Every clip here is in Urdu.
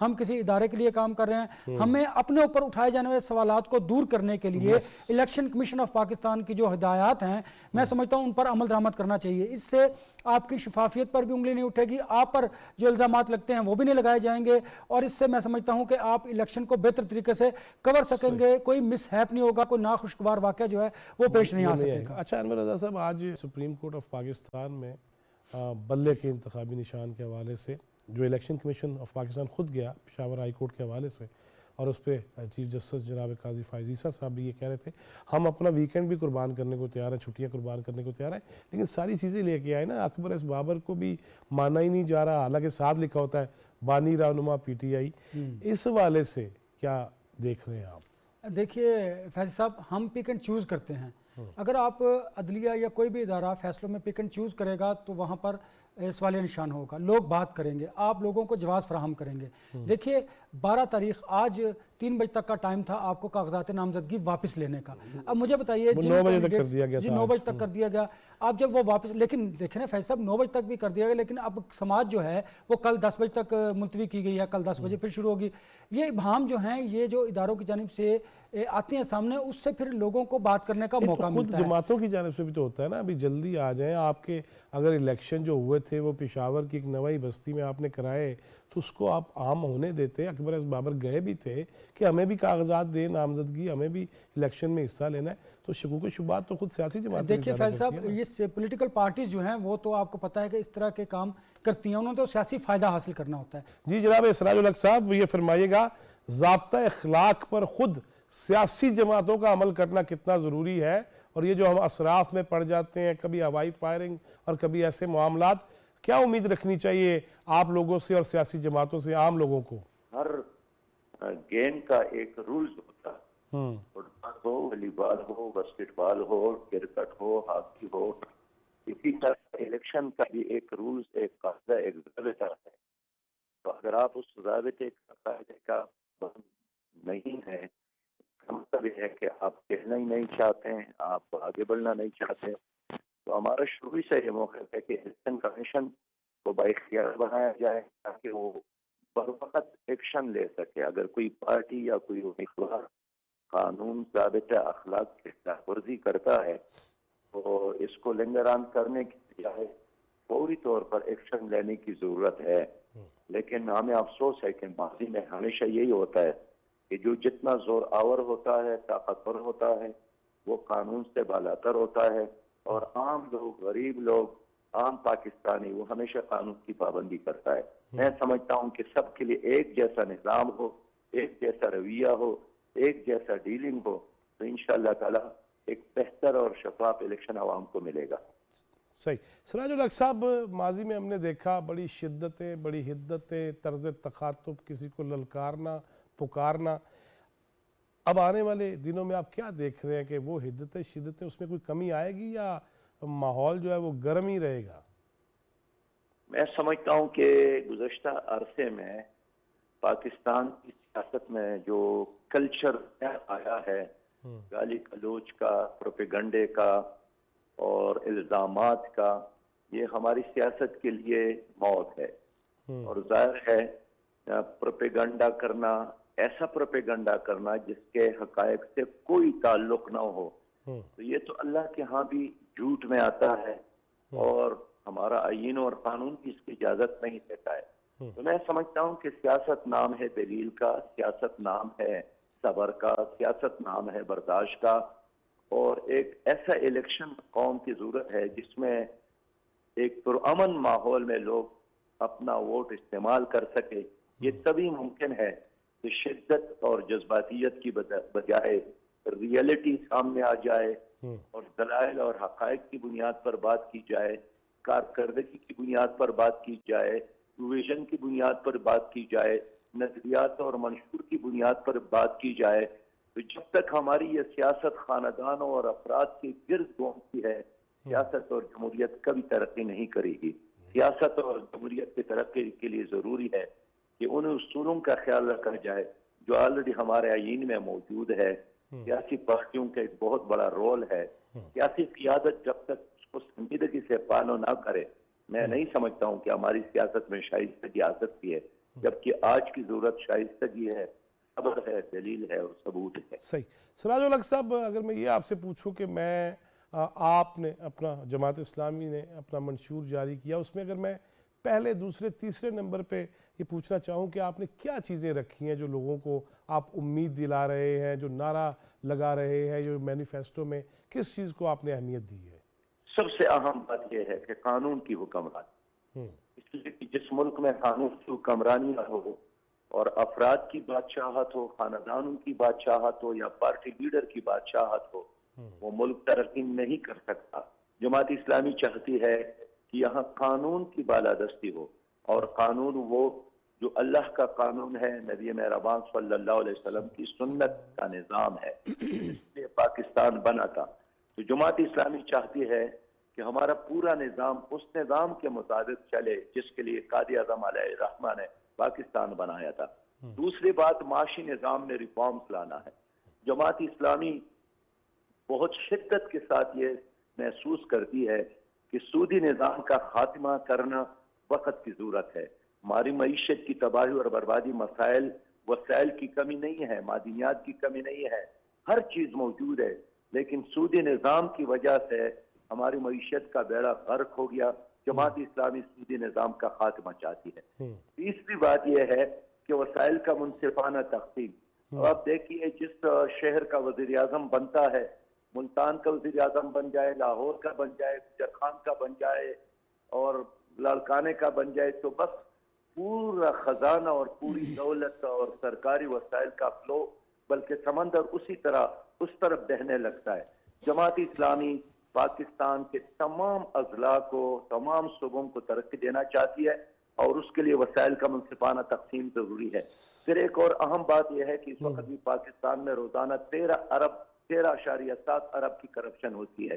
ہم کسی ادارے کے لیے کام کر رہے ہیں. ہمیں اپنے اوپر اٹھائے جانے والے سوالات کو دور کرنے کے لیے الیکشن کمیشن آف پاکستان کی جو ہدایات ہیں میں سمجھتا ہوں ان پر عمل درآمد کرنا چاہیے. اس سے آپ کی شفافیت پر بھی انگلی نہیں اٹھے گی, آپ پر جو الزامات لگتے ہیں وہ بھی نہیں لگائے جائیں گے, اور اس سے میں سمجھتا ہوں کہ آپ الیکشن کو بہتر طریقے سے کور سکیں گے, کوئی مس ہیپ نہیں ہوگا, کوئی ناخوشگوار واقعہ جو ہے وہ پیش نہیں آ سکے گا. اچھا انور رضا صاحب, آج سپریم کورٹ آف پاکستان میں بلے کے انتخابی نشان کے حوالے سے جو الیکشن کمیشن آف پاکستان خود گیا پشاور ہائی کورٹ کے حوالے سے, اور اس پہ چیف جسٹس جناب قاضی فائز عیسیٰ صاحب بھی یہ کہہ رہے تھے ہم اپنا ویکینڈ بھی قربان کرنے کو تیار ہیں, چھٹیاں قربان کرنے کو تیار ہیں, لیکن ساری چیزیں لے کے آئے نا. اکبر ایس بابر کو بھی مانا ہی نہیں جا رہا, حالانکہ ساتھ لکھا ہوتا ہے بانی رہنما پی ٹی آئی. اس حوالے سے کیا دیکھ رہے ہیں آپ؟ دیکھیے فیض صاحب, ہم پک اینڈ چوز کرتے ہیں. اگر آپ عدلیہ یا کوئی بھی ادارہ فیصلوں میں پک اینڈ چوز کرے گا تو وہاں پر سوالیہ نشان ہوگا, لوگ بات کریں گے, آپ لوگوں کو جواز فراہم کریں گے. دیکھیے 12 تاریخ آج 3 بجے تک کا ٹائم تھا آپ کو کاغذات نامزدگی واپس لینے کا. اب مجھے بتائیے 9 بجے تک کر دیا گیا جی تھا 9 بجے تک کر دیا گیا. آپ جب وہ واپس, لیکن دیکھیں نا فیض صاحب 9 بجے تک بھی کر دیا گیا, لیکن اب سماعت جو ہے وہ کل 10 بجے تک ملتوی کی گئی ہے, کل 10 بجے پھر شروع ہوگی. یہ ابہام جو ہیں یہ جو اداروں کی جانب سے آتے ہیں سامنے, اس سے پھر لوگوں کو بات کرنے کا موقع ملتا ہے. خود جماعتوں کی جانب سے بھی تو ہوتا ہے نا, ابھی جلدی آ جائیں. آپ کے اگر الیکشن جو ہوئے تھے وہ پشاور کی ایک نوائی بستی میں آپ نے کرائے تو اس کو آپ عام ہونے دیتے. اکبر ایس بابر گئے بھی تھے کہ ہمیں بھی کاغذات دیں نامزدگی, ہمیں بھی الیکشن میں حصہ لینا ہے. تو شکوک و شبہات تو خود سیاسی جماعتیں دیکھیے فیض صاحب, یہ پولیٹیکل پارٹیز جو ہیں وہ تو آپ کو پتہ ہے کہ اس طرح کے کام کرتی ہیں, انہوں نے تو سیاسی فائدہ حاصل کرنا ہوتا ہے. جی جناب اسراج الحق صاحب, یہ فرمائیے گا ضابطہ اخلاق پر خود سیاسی جماعتوں کا عمل کرنا کتنا ضروری ہے, اور یہ جو ہم اسراف میں پڑ جاتے ہیں, کبھی ہوائی فائرنگ اور کبھی ایسے معاملات, کیا امید رکھنی چاہیے آپ لوگوں سے اور سیاسی جماعتوں سے عام لوگوں کو؟ ہر گیم کا ایک رولز ہوتا ہے, فٹ بال ہو, والی بال ہو, باسکٹ بال ہو, کرکٹ ہو, ہاکی ہو. اسی طرح الیکشن کا بھی ایک رولز, ایک قاعدہ, ایک ضابطہ ہے. تو اگر آپ اس ضابطے کا قاعدے کا نہیں ہے, مطلب یہ ہے کہ آپ کہنا ہی نہیں چاہتے ہیں, آپ آگے بڑھنا نہیں چاہتے, تو ہمارا شروع سے یہ موقف ہے کہ الیکشن کمیشن کو بااختیار بنایا جائے تاکہ وہ بروقت ایکشن لے سکے. اگر کوئی پارٹی یا کوئی امیدوار قانون ضابطہ اخلاق کی خلاف ورزی کرتا ہے تو اس کو لنگران کرنے کی بجائے فوری طور پر ایکشن لینے کی ضرورت ہے. لیکن ہمیں افسوس ہے کہ ماضی میں ہمیشہ یہی ہوتا ہے کہ جو جتنا زور آور ہوتا ہے, طاقتور ہوتا ہے, وہ قانون سے بالاتر ہوتا ہے, اور عام لوگ, غریب لوگ, عام پاکستانی وہ ہمیشہ قانون کی پابندی کرتا ہے. میں سمجھتا ہوں کہ سب کے لیے ایک جیسا نظام ہو, ایک جیسا رویہ ہو, ایک جیسا ڈیلنگ ہو, تو انشاءاللہ تعالی ایک بہتر اور شفاف الیکشن عوام کو ملے گا. صحیح. سراج الحق صاحب, ماضی میں ہم نے دیکھا بڑی شدتیں, بڑی حدتیں, طرز تخاطب, کسی کو للکارنا, پکارنا. اب آنے والے دنوں میں آپ کیا دیکھ رہے ہیں کہ وہ حدتیں, شدتیں, اس میں کوئی کمی آئے گی یا ماحول جو ہے وہ گرم ہی رہے گا؟ میں سمجھتا ہوں کہ گزشتہ عرصے میں پاکستان کی سیاست میں جو کلچر آیا ہے, گالی گلوچ کا, پروپیگنڈے کا اور الزامات کا, یہ ہماری سیاست کے لیے موت ہے. اور ظاہر ہے پروپیگنڈا کرنا, ایسا پروپیگنڈا کرنا جس کے حقائق سے کوئی تعلق نہ ہو, تو یہ تو اللہ کے ہاں بھی جھوٹ میں آتا ہے, اور ہمارا آئین اور قانون بھی اس کی اجازت نہیں دیتا ہے. تو میں سمجھتا ہوں کہ سیاست نام ہے دلیل کا, سیاست نام ہے صبر کا, سیاست نام ہے برداشت کا, اور ایک ایسا الیکشن قوم کی ضرورت ہے جس میں ایک پرامن ماحول میں لوگ اپنا ووٹ استعمال کر سکے. یہ تبھی ممکن ہے کہ شدت اور جذباتیت کی بجائے ریئلٹی سامنے آ جائے, اور دلائل اور حقائق کی بنیاد پر بات کی جائے, کارکردگی کی بنیاد پر بات کی جائے, ویژن کی بنیاد پر بات کی جائے, نظریات اور منشور کی بنیاد پر بات کی جائے. تو جب تک ہماری یہ سیاست خاندانوں اور افراد کے گرد گھومتی ہے, سیاست اور جمہوریت کبھی ترقی نہیں کرے گی. سیاست اور جمہوریت کی ترقی کے لیے ضروری ہے کہ ان اصولوں کا خیال رکھا جائے جو آلریڈی ہمارے آئین میں موجود ہے. سیاسی پارٹیوں کا ایک بہت بڑا رول ہے. سیاسی قیادت جب تک اس کو سنجیدگی سے فالو نہ کرے, میں نہیں سمجھتا ہوں کہ ہماری سیاست میں شائستگی آ سکتی ہے، جبکہ آج کی ضرورت شائستگی ہے، صبر ہے، دلیل ہے اور ثبوت ہے۔ صحیح۔ سراج الحق صاحب، اگر میں یہ آپ سے پوچھوں کہ آپ نے اپنا، جماعت اسلامی نے اپنا منشور جاری کیا، اس میں اگر میں پہلے، دوسرے، تیسرے نمبر پہ یہ پوچھنا چاہوں کہ آپ نے کیا چیزیں رکھی ہیں جو لوگوں کو آپ امید دلا رہے ہیں، جو نعرہ لگا رہے ہیں، جو مینیفیسٹو میں کس چیز کو آپ نے اہمیت دی ہے؟ سب سے اہم بات یہ ہے کہ قانون کی حکمرانی، اس لیے کہ جس ملک میں قانون کی حکمرانی نہ ہو اور افراد کی بادشاہت ہو، خاندانوں کی بادشاہت ہو یا پارٹی لیڈر کی بادشاہت ہو، وہ ملک ترقی نہیں کر سکتا۔ جماعت اسلامی چاہتی ہے کہ یہاں قانون کی بالادستی ہو، اور قانون وہ جو اللہ کا قانون ہے، نبی مہربان صلی اللہ علیہ وسلم کی سنت کا نظام ہے، جس لیے پاکستان بنا تھا۔ تو جماعت اسلامی چاہتی ہے کہ ہمارا پورا نظام اس نظام کے مطابق چلے جس کے لیے قائد اعظم علیہ الرحمہ نے پاکستان بنایا تھا۔ دوسری بات، معاشی نظام میں ریفارمز لانا ہے۔ جماعت اسلامی بہت شدت کے ساتھ یہ محسوس کرتی ہے کہ سودی نظام کا خاتمہ کرنا وقت کی ضرورت ہے۔ ہماری معیشت کی تباہی اور بربادی وسائل کی کمی نہیں ہے، معدنیات کی کمی نہیں ہے، ہر چیز موجود ہے، لیکن سودی نظام کی وجہ سے ہماری معیشت کا بیڑا غرق ہو گیا۔ جماعت اسلامی سودی نظام کا خاتمہ چاہتی ہے۔ تیسری بات یہ ہے کہ وسائل کا منصفانہ تقسیم۔ آپ دیکھیے، جس شہر کا وزیر اعظم بنتا ہے، ملتان کا وزیر اعظم بن جائے، لاہور کا بن جائے، خان کا بن جائے اور لاڑکانے کا بن جائے، تو بس پورا خزانہ اور پوری دولت اور سرکاری وسائل کا فلو، بلکہ سمندر اسی طرح اس طرف بہنے لگتا ہے۔ جماعت اسلامی پاکستان کے تمام اضلاع کو، تمام صوبوں کو ترقی دینا چاہتی ہے، اور اس کے لیے وسائل کا منصفانہ تقسیم ضروری ہے۔ پھر ایک اور اہم بات یہ ہے کہ اس وقت بھی پاکستان میں روزانہ 13.7 ارب کی کرپشن ہوتی ہے۔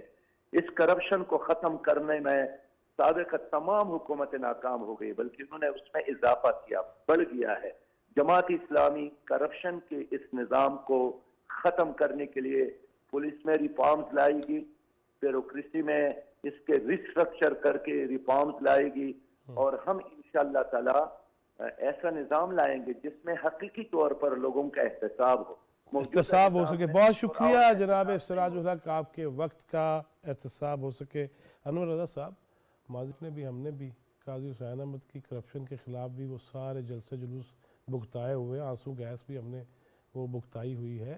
اس کرپشن کو ختم کرنے میں سابقہ تمام حکومتیں ناکام ہو گئی، بلکہ انہوں نے اس میں اضافہ کیا، بڑھ گیا ہے۔ جماعت اسلامی کرپشن کے اس نظام کو ختم کرنے کے لیے پولیس میں ریفارمز لائے گی، بیوروکریسی میں اس کے ریسٹرکچر کر کے ریفارمز لائے گی، اور ہم انشاءاللہ تعالی ایسا نظام لائیں گے جس میں حقیقی طور پر لوگوں کا احتساب ہو، احتساب ہو سکے۔ بہت شکریہ جناب سراج الحق، آپ کے وقت کا احتساب ہو سکے۔ انور رضا صاحب، ماضی میں بھی ہم نے بھی قاضی حسین احمد کی کرپشن کے خلاف بھی وہ سارے جلسے جلوس بھگتائے ہوئے، آنسو گیس بھی ہم نے وہ بھگتائی ہوئی ہے۔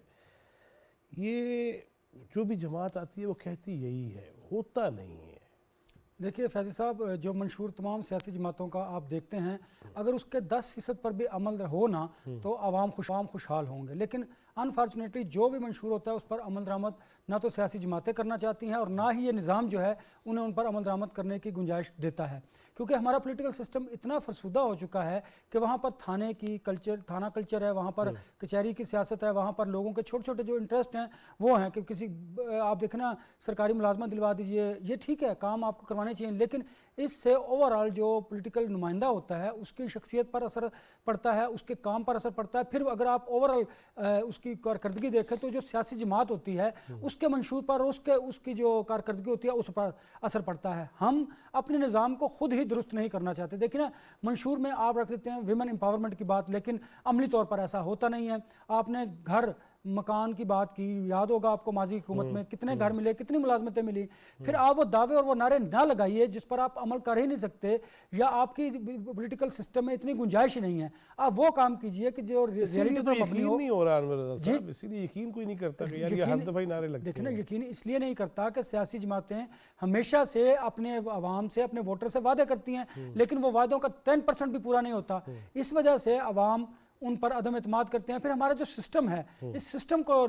یہ جو بھی جماعت آتی ہے وہ کہتی یہی ہے، ہوتا نہیں ہے۔ دیکھیے فیضی صاحب، جو منشور تمام سیاسی جماعتوں کا آپ دیکھتے ہیں، اگر اس کے 10% پر بھی عمل ہو نا تو عوام خوشحال ہوں گے، لیکن انفارچونیٹلی جو بھی منشور ہوتا ہے اس پر عمل درآمد نہ تو سیاسی جماعتیں کرنا چاہتی ہیں، اور نہ ہی یہ نظام جو ہے انہیں ان پر عمل درآمد کرنے کی گنجائش دیتا ہے، کیونکہ ہمارا پولیٹیکل سسٹم اتنا فرسودہ ہو چکا ہے کہ وہاں پر تھانہ کلچر ہے، وہاں پر کچہری کی سیاست ہے، وہاں پر لوگوں کے چھوٹے چھوٹے جو انٹرسٹ ہیں وہ ہیں کہ کسی آپ دیکھنا سرکاری ملازمت دلوا دیجئے، یہ ٹھیک ہے، کام آپ کو کروانے چاہیے، لیکن اس سے اوورآل جو پولیٹیکل نمائندہ ہوتا ہے اس کی شخصیت پر اثر پڑتا ہے، اس کے کام پر اثر پڑتا ہے۔ پھر اگر آپ اوورآل اس کی کارکردگی دیکھیں تو جو سیاسی جماعت ہوتی ہے اس کے منشور پر، اس کی جو کارکردگی ہوتی ہے اس پر اثر پڑتا ہے۔ ہم اپنے نظام کو خود ہی درست نہیں کرنا چاہتے۔ دیکھیں نا، منشور میں آپ رکھ دیتے ہیں ویمن امپاورمنٹ کی بات، لیکن عملی طور پر ایسا ہوتا نہیں ہے۔ آپ نے گھر مکان کی بات کی، یاد ہوگا آپ کو ماضی حکومت میں کتنے گھر ملے، کتنی ملازمتیں ملی۔ پھر آپ وہ دعوے اور وہ نعرے نہ لگائیے جس پر آپ عمل کر ہی نہیں سکتے، یا آپ کی پولیٹیکل سسٹم میں اتنی گنجائش ہی نہیں ہے۔ آپ وہ کام کیجئے کہ جو ریئلٹی پر مبنی ہو۔ نہیں ہو رہا انور رضا صاحب، اسی لیے یقین کوئی نہیں کرتا کہ یار یہ ہر دفعہ ہی نعرے لگتے ہیں۔ دیکھیں نا، یقین اس لیے نہیں کرتا کہ سیاسی جماعتیں ہمیشہ سے اپنے عوام سے، اپنے ووٹر سے وعدے کرتی ہیں، لیکن وہ وعدوں کا 10% بھی پورا نہیں ہوتا۔ اس وجہ سے عوام ان پر عدم اعتماد کرتے ہیں۔ پھر ہمارا جو سسٹم ہے، اس سسٹم کو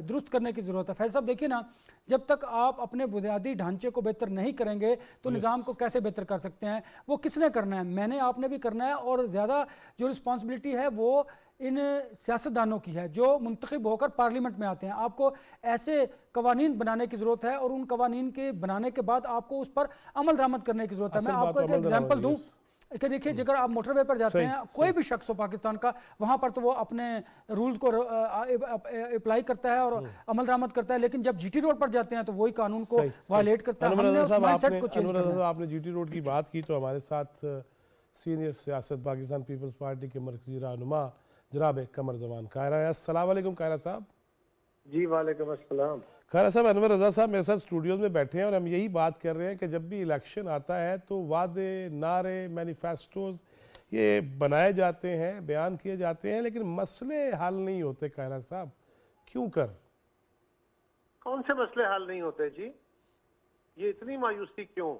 درست کرنے کی ضرورت ہے۔ فیض صاحب دیکھیے نا، جب تک آپ اپنے بنیادی ڈھانچے کو بہتر نہیں کریں گے تو نظام کو کیسے بہتر کر سکتے ہیں؟ وہ کس نے کرنا ہے؟ میں نے، آپ نے بھی کرنا ہے، اور زیادہ جو رسپانسبلٹی ہے وہ ان سیاستدانوں کی ہے جو منتخب ہو کر پارلیمنٹ میں آتے ہیں۔ آپ کو ایسے قوانین بنانے کی ضرورت ہے، اور ان قوانین کے بنانے کے بعد آپ کو اس پر عمل درآمد کرنے کی ضرورت ہے۔ میں آپ کو ایک ایگزامپل دوں، کہ دیکھیے اگر آپ موٹر وے پر جاتے ہیں کوئی بھی شخص ہو پاکستان کا وہاں پر تو وہ اپنے رولز کو اپلائی کرتا ہے اور عمل درآمد کرتا ہے، لیکن جب جی ٹی روڈ پر جاتے ہیں تو وہی قانون کو وائلیٹ کرتا ہے. ہم نے اس مائنڈ سیٹ کو چینج کرنا ہے. آپ نے جی ٹی روڈ کی بات کی تو ہمارے ساتھ سینئر سیاست پاکستان پیپلز پارٹی کے مرکزی رہنما جناب قمر زمان قاہرہ ہے. السلام علیکم قاہرہ صاحب. جی وعلیکم السلام. قاہرہ صاحب، انور رضا صاحب میرے ساتھ اسٹوڈیوز میں بیٹھے ہیں اور ہم یہی بات کر رہے ہیں کہ جب بھی الیکشن آتا ہے تو وعدے، نعرے، مینیفیسٹوز یہ بنائے جاتے ہیں، بیان کیے جاتے ہیں، لیکن مسئلے حل نہیں ہوتے. قاہرہ صاحب کیوں کر؟ کون سے مسئلے حل نہیں ہوتے جی؟ یہ اتنی مایوسی کیوں؟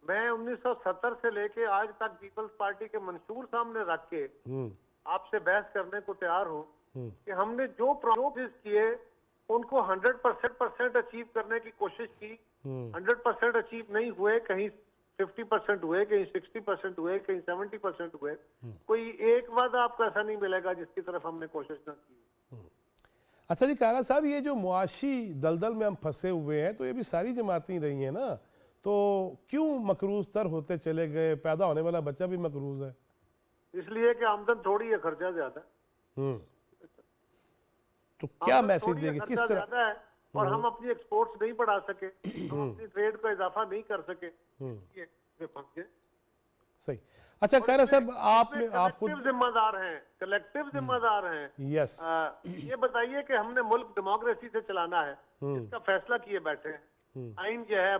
میں 1970 سے لے کے آج تک پیپلز پارٹی کے منشور سامنے رکھ کے آپ سے بحث کرنے کو تیار ہوں کہ ہم نے جو پرومس کیے ان کو 100% اچیو کرنے کی کوشش کی. 100% اچیو نہیں ہوئے، کہیں 50% ہوئے، کہیں 60% ہوئے، کہیں 70% ہوئے. کوئی ایک وعدہ آپ کو ایسا نہیں ملے گا جس کی طرف ہم نے کوشش نہ کی. اچھا جی قاہرہ صاحب، یہ جو معاشی دلدل میں ہم پھنسے ہوئے ہیں تو یہ بھی ساری جماعتیں رہی ہیں نا، تو کیوں مقروض تر ہوتے چلے گئے؟ پیدا ہونے والا بچہ بھی مقروض ہے. اس لیے کہ آمدن تھوڑی ہے، خرچہ زیادہ ہے. تو کیا میسج دیں گے؟ کس طرح؟ زیادہ ہے اور ہم اپنی ایکسپورٹس نہیں بڑھا سکے، ہم اپنی ٹریڈ کا اضافہ نہیں کر سکے. صحیح. اچھا قاہرہ صاحب، آپ خود ذمہ دار ہیں، کلیکٹیو ذمہ دار ہیں. یس، یہ بتائیے کہ ہم نے ملک ڈیموکریسی سے چلانا ہے، اس کا فیصلہ کیے بیٹھے ہیں. آئین جو ہے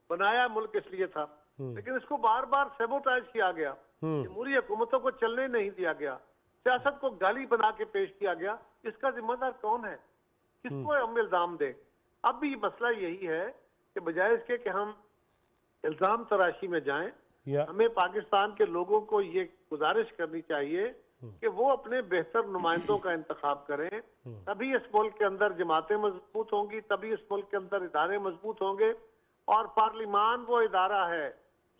بنایا ملک اس لیے تھا، لیکن اس کو بار بار سیبوٹائز کیا گیا. جمہوری حکومتوں کو چلنے نہیں دیا گیا، سیاست کو گالی بنا کے پیش کیا گیا. اس کا ذمہ دار کون ہے؟ کس کو ہم الزام دیں؟ اب بھی مسئلہ یہی ہے کہ بجائے اس کے کہ ہم الزام تراشی میں جائیں، ہمیں پاکستان کے لوگوں کو یہ گزارش کرنی چاہیے کہ وہ اپنے بہتر نمائندوں کا انتخاب کریں. تبھی اس ملک کے اندر جماعتیں مضبوط ہوں گی، تبھی اس ملک کے اندر ادارے مضبوط ہوں گے. اور پارلیمان وہ ادارہ ہے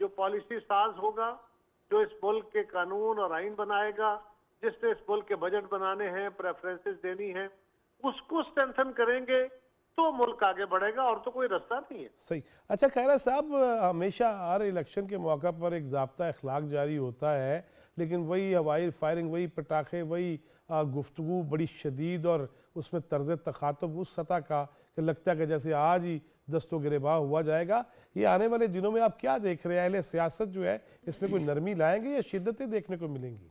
جو پالیسی ساز ہوگا، جو اس ملک کے قانون اور آئین بنائے گا، جس نے اس ملک کے بجٹ بنانے ہیں، پریفرنسز دینی ہیں. اس کو اسٹرینتھن کریں گے تو ملک آگے بڑھے گا، اور تو کوئی رستہ نہیں ہے. صحیح. اچھا قاہرہ صاحب، ہمیشہ ہر الیکشن کے موقع پر ایک ضابطہ اخلاق جاری ہوتا ہے، لیکن وہی ہوائی فائرنگ، وہی پٹاخے، وہی گفتگو بڑی شدید اور اس میں طرز تخاطب اس سطح کا کہ لگتا ہے کہ جیسے آج ہی دست و گریباں ہوا جائے گا. یہ آنے والے دنوں میں آپ کیا دیکھ رہے ہیں؟ اہل سیاست جو ہے اس میں کوئی نرمی لائیں گے یا شدتیں دیکھنے کو ملیں گی؟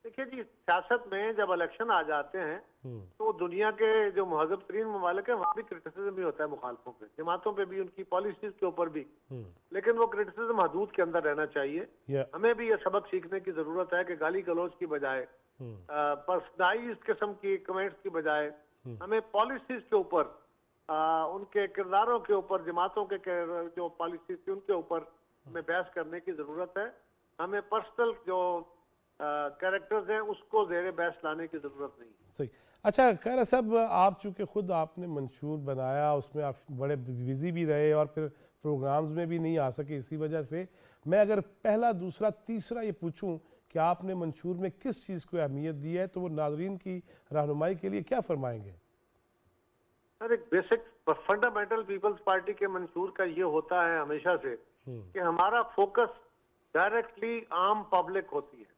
دیکھیے جی، سیاست میں جب الیکشن آ جاتے ہیں تو دنیا کے جو مہذب ترین ممالک ہیں وہاں بھی کرٹیسزم ہی ہوتا ہے مخالفوں پہ، جماعتوں پہ بھی، ان کی پالیسیز کے اوپر بھی. لیکن وہ کرٹیسزم حدود کے اندر رہنا چاہیے. ہمیں بھی یہ سبق سیکھنے کی ضرورت ہے کہ گالی گلوچ کی بجائے، پرسنائزڈ قسم کی کمنٹس کی بجائے، ہمیں پالیسیز کے اوپر، ان کے کرداروں کے اوپر، جماعتوں کے جو پالیسیز تھی ان کے اوپر ہمیں بحث کرنے کی ضرورت ہے. ہمیں پرسنل جو کریکٹرز ہیں اس کو زیر بحث لانے کی ضرورت نہیں. صحیح. اچھا قاہرہ صاحب، آپ چونکہ خود آپ نے منشور بنایا، اس میں آپ بڑے بزی بھی رہے اور پھر پروگرامز میں بھی نہیں آ سکے، اسی وجہ سے میں اگر پہلا، دوسرا، تیسرا یہ پوچھوں کہ آپ نے منشور میں کس چیز کو اہمیت دی ہے تو وہ ناظرین کی رہنمائی کے لیے کیا فرمائیں گے؟ سر، ایک بیسک فنڈامنٹل پیپلز پارٹی کے منشور کا یہ ہوتا ہے ہمیشہ سے کہ ہمارا فوکس ڈائریکٹلی عام پبلک ہوتی ہے.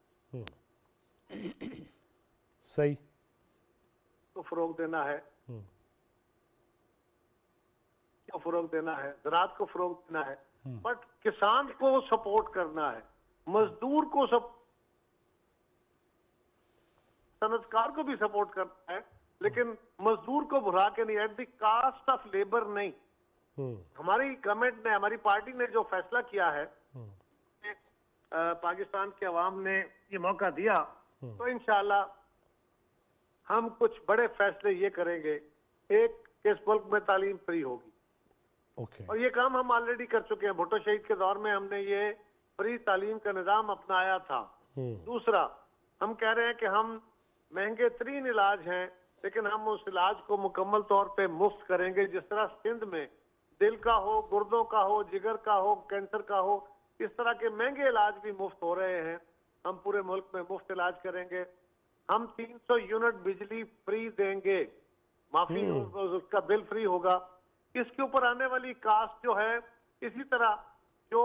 صحیح. کو فروغ دینا ہے، کو فروغ دینا ہے، زراعت کو فروغ دینا ہے، بٹ کسان کو سپورٹ کرنا ہے، مزدور کو صنعت کار کو بھی سپورٹ کرنا ہے، لیکن مزدور کو بھلا کے نہیں، at the cost of labour نہیں. ہماری گورنمنٹ نے، ہماری پارٹی نے جو فیصلہ کیا ہے، پاکستان کے عوام نے یہ موقع دیا، تو انشاءاللہ ہم کچھ بڑے فیصلے یہ کریں گے. ایک کہ اس ملک میں تعلیم فری ہوگی، اور یہ کام ہم آلریڈی کر چکے ہیں. بھٹو شہید کے دور میں ہم نے یہ فری تعلیم کا نظام اپنایا تھا. دوسرا، ہم کہہ رہے ہیں کہ ہم مہنگے ترین علاج ہیں لیکن ہم اس علاج کو مکمل طور پہ مفت کریں گے. جس طرح سندھ میں دل کا ہو، گردوں کا ہو، جگر کا ہو، کینسر کا ہو، اس طرح کے مہنگے علاج بھی مفت ہو رہے ہیں. ہم پورے ملک میں مفت علاج کریں گے. ہم 300 یونٹ بجلی فری دیں گے، معافی، اس کا بل فری ہوگا. اس کے اوپر آنے والی کاسٹ جو ہے، اسی طرح جو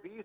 20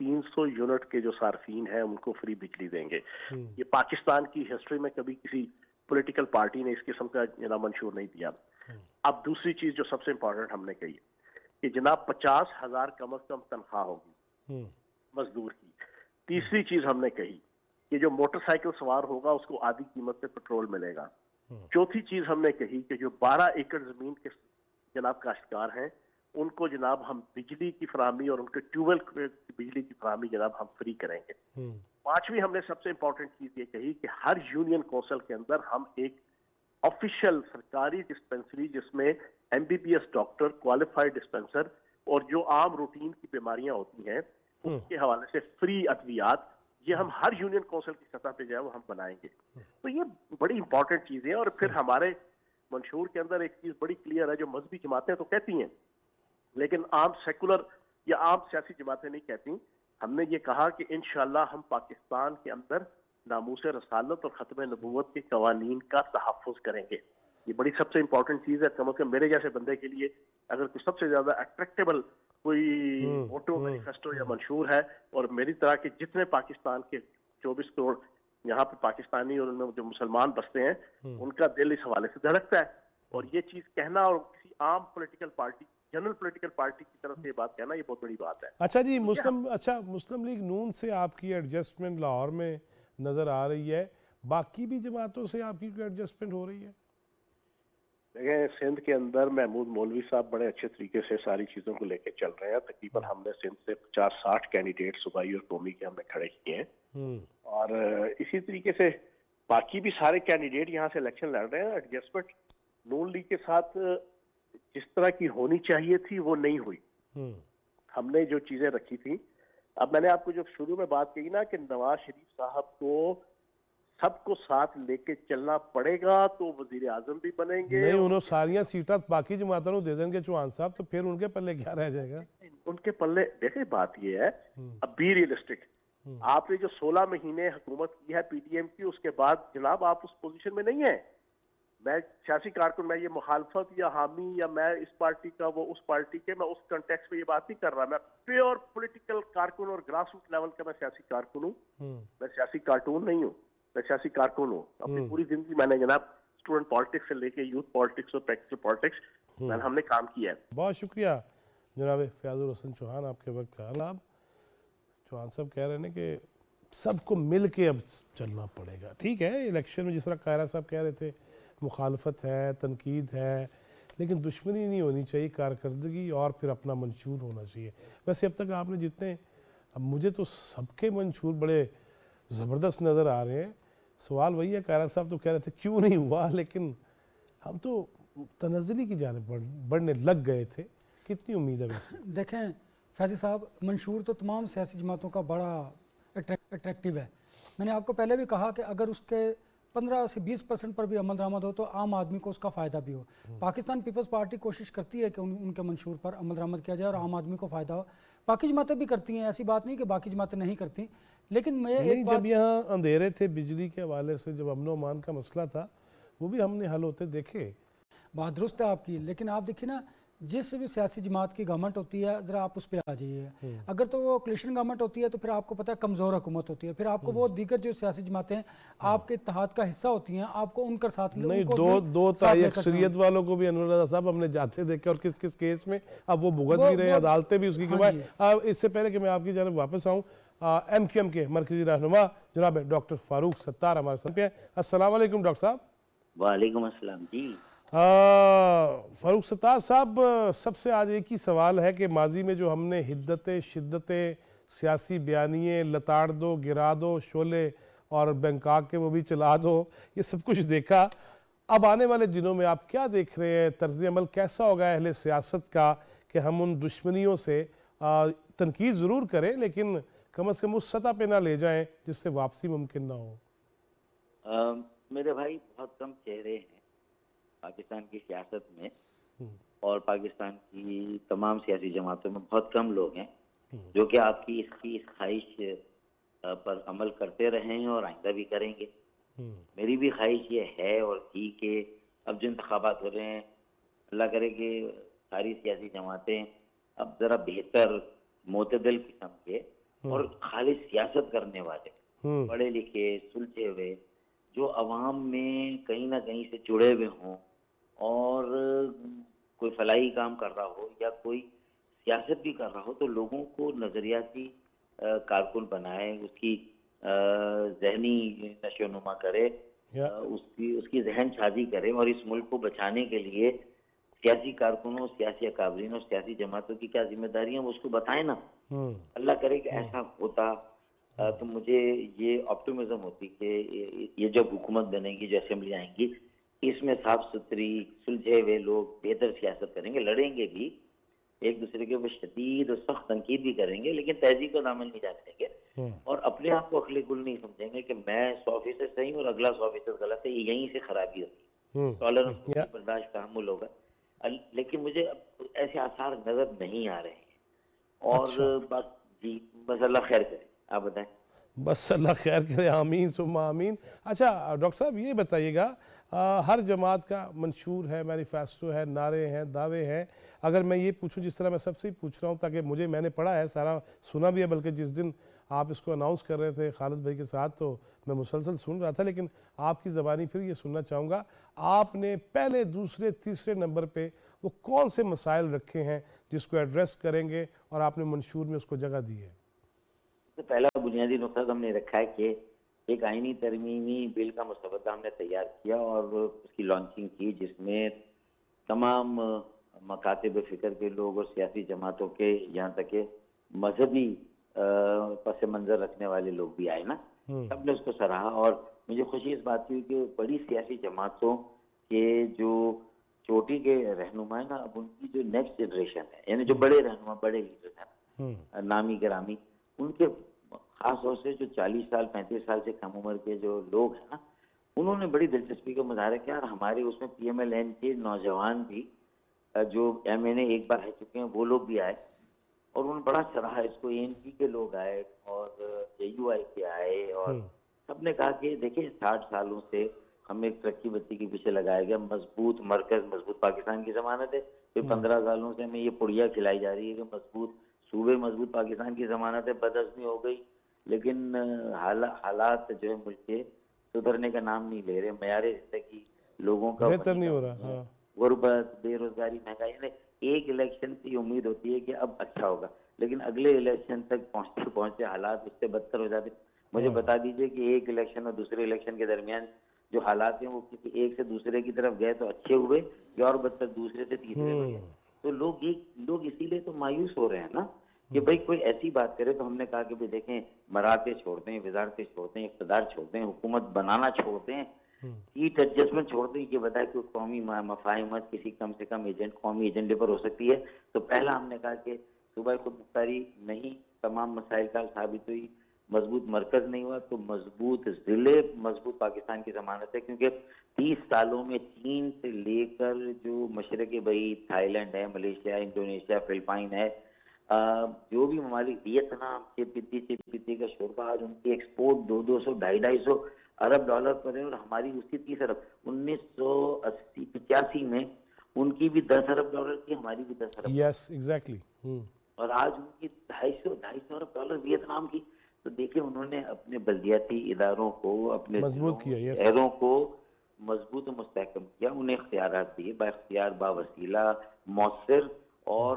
300 یونٹ کے جو صارفین ہیں ان کو فری بجلی دیں گے. یہ پاکستان کی ہسٹری میں کبھی کسی پولیٹیکل پارٹی نے اس قسم کا جناب منشور نہیں دیا. اب دوسری چیز جو سب سے امپورٹنٹ ہم نے کہی کہ جناب 50,000 کم از کم تنخواہ ہوگی مزدور کی. تیسری چیز ہم نے کہی کہ جو موٹر سائیکل سوار ہوگا اس کو آدھی قیمت پہ پیٹرول ملے گا. چوتھی چیز ہم نے کہی کہ جو 12 ایکڑ زمین کے جناب کاشتکار ہیں ان کو جناب ہم بجلی کی فراہمی اور ان کے ٹیوب ویل کی بجلی کی فراہمی جناب ہم فری کریں گے. پانچویں ہم نے سب سے امپورٹنٹ چیز یہ کہی کہ ہر یونین کونسل کے اندر ہم ایک آفیشیل سرکاری ڈسپینسری جس میں MBBS ڈاکٹر کوالیفائڈ ڈسپینسر اور جو عام روٹین کی بیماریاں ہوتی ہیں اس کے حوالے سے فری ادویات یہ ہم ہر یونین کونسل کی سطح پہ جو ہے وہ ہم بنائیں گے. تو یہ بڑی امپورٹنٹ چیزیں ہیں. اور پھر ہمارے منشور کے اندر ایک چیز بڑی کلیئر ہے جو مذہبی جماعتیں تو کہتی ہیں لیکن عام سیکولر یا عام سیاسی جماعتیں نہیں کہتی. ہم نے یہ کہا کہ انشاءاللہ ہم پاکستان کے اندر ناموس رسالت اور ختم نبوت کے قوانین کا تحفظ کریں گے. یہ بڑی سب سے امپورٹنٹ چیز ہے. کم از کم میرے جیسے بندے کے لیے اگر کوئی سب سے زیادہ اٹریکٹیبل کوئی موٹو مینیفیسٹو یا منشور ہے اور میری طرح کے جتنے پاکستان کے 24 کروڑ یہاں پہ پاکستانی اور ان میں جو مسلمان بستے ہیں ان کا دل اس حوالے سے دھڑکتا ہے. اور یہ چیز کہنا اور کسی عام political party general political party کی طرف سے یہ بات کہنا یہ بہت بڑی بات ہے. اچھا جی مسلم لیگ نون سے آپ کی ایڈجسٹمنٹ لاہور میں نظر آ رہی ہے, باقی بھی جماعتوں سے آپ کی کوئی ایڈجسٹمنٹ ہو رہی ہے؟ دیکھیں سندھ کے اندر محمود مولوی صاحب بڑے اچھے طریقے سے ساری چیزوں کو لے کے چل رہے ہیں. تقریباً ہم نے سندھ سے 50-60 کینڈیڈیٹ صوبائی اور قومی کے ہم نے کھڑے کیے ہیں اور اسی طریقے سے باقی بھی سارے کینڈیڈیٹ یہاں سے الیکشن لڑ رہے ہیں. ایڈجسٹمنٹ نون لیگ کے ساتھ جس طرح کی ہونی چاہیے تھی وہ نہیں ہوئی. ہم نے جو چیزیں رکھی تھی, اب میں نے آپ کو جو شروع میں بات کہی نا کہ نواز شریف صاحب کو سب کو ساتھ لے کے چلنا پڑے گا تو وزیر اعظم بھی بنیں گے. نہیں انہوں ساریاں سیٹاں باقی جماعتوں کو دے دیں گے چوہان صاحب, تو پھر ان کے پلے کیا رہ جائے گا؟ ان کے پلے دیکھیں بات یہ ہے, اب بی ریئلسٹک. آپ نے جو 16 مہینے حکومت کی ہے PDM کی, اس کے بعد جناب آپ اس پوزیشن میں نہیں ہیں. میں سیاسی کارکن, میں یہ مخالفت یا حامی یا میں اس پارٹی کا وہ اس پارٹی کے, میں اس کنٹیکس میں یہ بات نہیں کر رہا. میں پیور پولیٹیکل کارکن اور گراس روٹ لیول کا میں سیاسی کارکن ہوں. میں سیاسی کارٹون نہیں ہوں, میں سیاسی کارکن ہوں. اپنی پوری زندگی میں نے جناب اسٹوڈنٹ پالیٹکس سے لے کے یوتھ پالیٹکس اور پریکٹیکل پالیٹکس میں ہم نے کام کیا ہے. بہت شکریہ جناب فیاض الحسن چوہان آپ کے وقت کا. آپ چوہان صاحب کہہ رہے ہیں کہ سب کو مل کے اب چلنا پڑے گا. ٹھیک ہے الیکشن میں جس طرح قاہرہ صاحب کہہ رہے تھے مخالفت ہے, تنقید ہے, لیکن دشمنی نہیں ہونی چاہیے, کارکردگی اور پھر اپنا منشور ہونا چاہیے. ویسے اب تک آپ نے جتنے, اب مجھے تو سب کے منشور بڑے زبردست نظر آ رہے ہیں. سوال وہی ہے, قاہرہ صاحب تو کہہ رہے تھے کیوں نہیں ہوا, لیکن ہم تو تنزلی کی جانب بڑھنے لگ گئے تھے. کتنی امید ہے ویسے؟ دیکھیں فیضی صاحب, منشور تو تمام سیاسی جماعتوں کا بڑا اٹریکٹیو ہے. میں نے آپ کو پہلے بھی کہا کہ اگر اس کے 15 سے 20% پر بھی عمل درآمد ہو تو عام آدمی کو اس کا فائدہ بھی ہو. پاکستان پیپلز پارٹی کوشش کرتی ہے کہ ان کے منشور پر عمل درآمد کیا جائے اور عام آدمی کو فائدہ ہو. باقی جماعتیں بھی کرتی ہیں, ایسی بات نہیں کہ باقی جماعتیں نہیں کرتی, لیکن میں ایک بات, جب یہاں اندھیرے تھے بجلی کے حوالے سے, جب امن و امان کا مسئلہ تھا, وہ بھی ہم نے حل ہوتے دیکھے. بات درست ہے آپ کی, لیکن آپ دیکھیں نا جس بھی سیاسی جماعت کی گورنمنٹ ہوتی ہے ذرا آپ اس پہ آ جائیے. اگر تو وہ کولیشن گورنمنٹ ہوتی ہے تو پھر آپ کو پتہ ہے کمزور حکومت ہوتی ہے. پھر آپ کو وہ دیگر جو سیاسی جماعتیں آپ کے اتحاد کا حصہ ہوتی ہیں, آپ کو ان کا ساتھ نہیں, دو تائی اکثریت والوں کو بھی انور رضا صاحب ہم نے جاتے دیکھے, اور کس کس کیس میں اب وہ بھگت بھی رہے ہیں, عدالتیں بھی اس کی گواہ. اس سے پہلے کہ میں آپ کی جانب واپس آؤں, MQM کے مرکزی رہنما جناب ڈاکٹر فاروق ستار ہمارے ساتھ ہیں. السلام علیکم ڈاکٹر صاحب. وعلیکم السلام جی. فاروق ستار صاحب, سب سے آج ایک ہی سوال ہے کہ ماضی میں جو ہم نے حدتیں شدتیں سیاسی بیانیے لتاڑ دو گرا دو شعلے اور بینکاک کے وہ بھی چلا دو, یہ سب کچھ دیکھا. اب آنے والے دنوں میں آپ کیا دیکھ رہے ہیں, طرز عمل کیسا ہوگا اہل سیاست کا کہ ہم ان دشمنیوں سے تنقید ضرور کریں لیکن کم از کم اس سطح پہ نہ لے جائیں جس سے واپسی ممکن نہ ہو؟ میرے بھائی بہت کم چہرے ہیں پاکستان کی سیاست میں, اور پاکستان کی تمام سیاسی جماعتوں میں بہت کم لوگ ہیں جو کہ آپ کی اس خواہش پر عمل کرتے رہے ہیں اور آئندہ بھی کریں گے. میری بھی خواہش یہ ہے اور تھی کہ اب جو انتخابات ہو رہے ہیں, اللہ کرے کہ ساری سیاسی جماعتیں اب ذرا بہتر معتدل قسم کے اور خالص سیاست کرنے والے پڑھے لکھے سلجھے ہوئے جو عوام میں کہیں نہ کہیں سے جڑے ہوئے ہوں اور کوئی فلاحی کام کر رہا ہو یا کوئی سیاست بھی کر رہا ہو تو لوگوں کو نظریاتی کارکن بنائے، اس کی ذہنی نشو و نما کرے، اس کی ذہن سازی کرے اور اس ملک کو بچانے کے لیے سیاسی کارکنوں، سیاسی اکابرین اور سیاسی جماعتوں کی کیا ذمہ داریاں وہ اس کو بتائیں نا. اللہ کرے کہ ایسا ہوتا تو مجھے یہ آپٹیمزم ہوتی کہ یہ جب حکومت بنے گی، جو اسمبلی آئیں گی، اس میں صاف ستھری سلجھے ہوئے لوگ بہتر سیاست کریں گے، لڑیں گے بھی، ایک دوسرے کے اوپر شدید اور سخت تنقید بھی کریں گے، لیکن تہذیب کا دامن نہیں جانے دیں گے اور اپنے آپ کو عقل گل نہیں سمجھیں گے کہ میں 100% صحیح ہوں اور اگلا 100% غلط ہے. یہیں سے خرابی ہوتی ہے. ٹالرنس، برداشت، تحمل ہوگا. لیکن مجھے ایسے آثار نظر نہیں آ رہے ہیں اور بس اللہ خیر کرے. آپ بتائیں. بس اللہ خیر کرے، آمین ثم آمین. اچھا ڈاکٹر صاحب یہ بتائیے گا، ہر جماعت کا منشور ہے، مینیفیسٹو ہے، نعرے ہیں، دعوے ہیں. اگر میں یہ پوچھوں جس طرح میں سب سے ہی پوچھ رہا ہوں تاکہ میں نے پڑھا ہے، سارا سنا بھی ہے، بلکہ جس دن آپ اس کو اناؤنس کر رہے تھے خالد بھائی کے ساتھ تو میں مسلسل سن رہا تھا، لیکن آپ کی زبانی پھر یہ سننا چاہوں گا، آپ نے پہلے، دوسرے، تیسرے نمبر پہ وہ کون سے مسائل رکھے ہیں جس کو ایڈریس کریں گے اور آپ نے منشور میں اس کو جگہ دی ہے؟ پہلا بنیادی نقطہ ہم نے رکھا ہے کہ ایک آئینی ترمیمی بل کا مسودہ ہم نے تیار کیا اور اس کی لانچنگ کی، جس میں تمام مکاتب فکر کے لوگ اور سیاسی جماعتوں کے، یہاں تک کہ مذہبی پس منظر رکھنے والے لوگ بھی آئے نا، سب نے اس کو سراہا. اور مجھے خوشی اس بات کی کہ بڑی سیاسی جماعتوں کے جو چوٹی کے رہنما ہیں نا، اب ان کی جو نیکسٹ جنریشن ہے، یعنی جو بڑے رہنما، بڑے لیڈر ہیں، نامی گرامی، ان کے خاص طور سے جو 40 سال 35 سال سے کم عمر کے جو لوگ ہیں نا، انہوں نے بڑی دلچسپی کا مظاہرہ کیا. اور ہمارے اس میں پی ایم ایل این کے نوجوان بھی جو ایم این اے ایک بار رہ چکے ہیں وہ لوگ بھی آئے اور انہوں نے بڑا سراہا اس کو. اے این پی کے لوگ آئے اور جے یو آئی کے آئے اور سب نے کہا کہ دیکھیں 60 سالوں سے ہمیں ایک ترقی بتی کے پیچھے لگایا گیا، مضبوط مرکز، مضبوط پاکستان کی ضمانت ہے. پھر 15 سالوں سے ہمیں یہ پڑیا کھلائی جا رہی ہے کہ مضبوط صوبے، مضبوط پاکستان کی ضمانت ہے. بدعزمی ہو گئی، لیکن حالات جو ہے ملک کے سدھرنے کا نام نہیں لے رہے. معیار زندگی لوگوں کا بہتر نہیں ہو رہا. غربت، بے روزگاری، مہنگائی. ایک الیکشن سے یہ امید ہوتی ہے کہ اب اچھا ہوگا، لیکن اگلے الیکشن تک پہنچتے پہنچتے حالات اس سے بدتر ہو جاتے. مجھے بتا دیجئے کہ ایک الیکشن اور دوسرے الیکشن کے درمیان جو حالات ہیں وہ کسی ایک سے دوسرے کی طرف گئے تو اچھے ہوئے یا اور بدتر دوسرے سے تیسرے ہو گئے. تو لوگ اسی لیے تو مایوس ہو رہے ہیں نا کہ بھائی کوئی ایسی بات کرے. تو ہم نے کہا کہ بھائی دیکھیں، مراتے چھوڑ دیں، وزارتیں چھوڑ دیں، اقتدار چھوڑ دیں، حکومت بنانا چھوڑ دیں، سیٹ ایڈجسٹمنٹ چھوڑ دیں. یہ بتائے کہ قومی مفاہمت کسی کم سے کم قومی ایجنڈے پر ہو سکتی ہے. تو پہلا ہم نے کہا کہ صوبائی خود مختاری نہیں تمام مسائل کا ثابت ہوئی، مضبوط مرکز نہیں ہوا تو مضبوط ضلع، مضبوط پاکستان کی ضمانت ہے. کیونکہ 30 سالوں میں چین سے لے کر جو مشرق بعید، تھائی لینڈ ہے، ملیشیا، انڈونیشیا، فلپائن ہے، جو بھی ممالک، ویتنام کے پتی کا شوربہ، آج ان کی ایکسپورٹ 200 250 ارب ڈالر پر ہے اور ہماری اس کی 30 ارب. 1985 میں ان کی بھی 10 ارب ڈالر تھی، ہماری بھی 10 ارب. Yes exactly. اور آج ان کی 250 ارب ڈالر ویتنام کی. تو دیکھیں انہوں نے اپنے بلدیاتی اداروں کو، اپنے مضبوط کیا، شہروں کو مضبوط و مستحکم کیا، انہیں اختیارات دیے، با اختیار، با وسیلہ، مؤثر، اور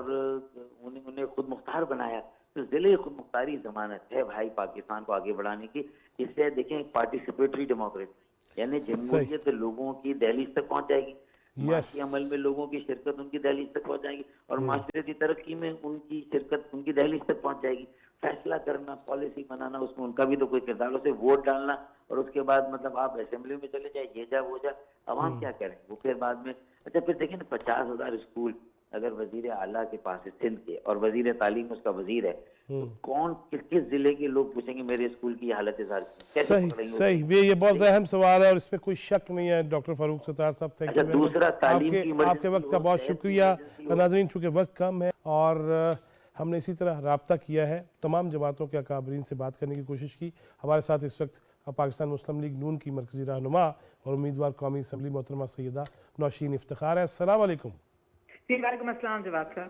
انہیں خود مختار بنایا. تو ضلع خود مختاری ضمانت ہے بھائی پاکستان کو آگے بڑھانے کی. اس سے دیکھیں پارٹیسپیٹری ڈیموکریسی، یعنی جمہوریت لوگوں کی دہلیز تک پہنچ جائے گی، معاشی عمل میں لوگوں کی شرکت ان کی دہلیز تک پہنچ جائے گی، اور معاشرتی ترقی میں ان کی شرکت ان کی دہلیز تک پہنچ جائے گی. فیصلہ کرنا، پالیسی بنانا، اس میں ان کا بھی تو کوئی کردار. اسے ووٹ ڈالنا اور اس کے بعد مطلب آپ اسمبلی میں چلے جائیں، یہ جا وہ جا، عوام کیا کریں وہ پھر بعد میں. اچھا پھر دیکھیں نا 50,000 اسکول اگر وزیر اعلیٰ کے پاس ہے سندھ کے اور وزیر تعلیم اس کا وزیر ہے، تو کون کس ضلع کے لوگ پوچھیں گے میرے اسکول کی حالت صحیح. یہ بہت اہم سوال ہے اور اس میں کوئی شک نہیں ہے. ڈاکٹر فاروق ستار صاحب تھینک یو. دوسرا تعلیم کی آپ کے وقت کا بہت شکریہ. ناظرین چونکہ وقت کم ہے اور ہم نے اسی طرح رابطہ کیا ہے، تمام جماعتوں کے اکابرین سے بات کرنے کی کوشش کی. ہمارے ساتھ اس وقت پاکستان مسلم لیگ نون کی مرکزی رہنما اور امیدوار قومی اسمبلی محترمہ سیدہ نوشین افتخار ہے. السلام علیکم. جی وعلیکم السلام جواد صاحب.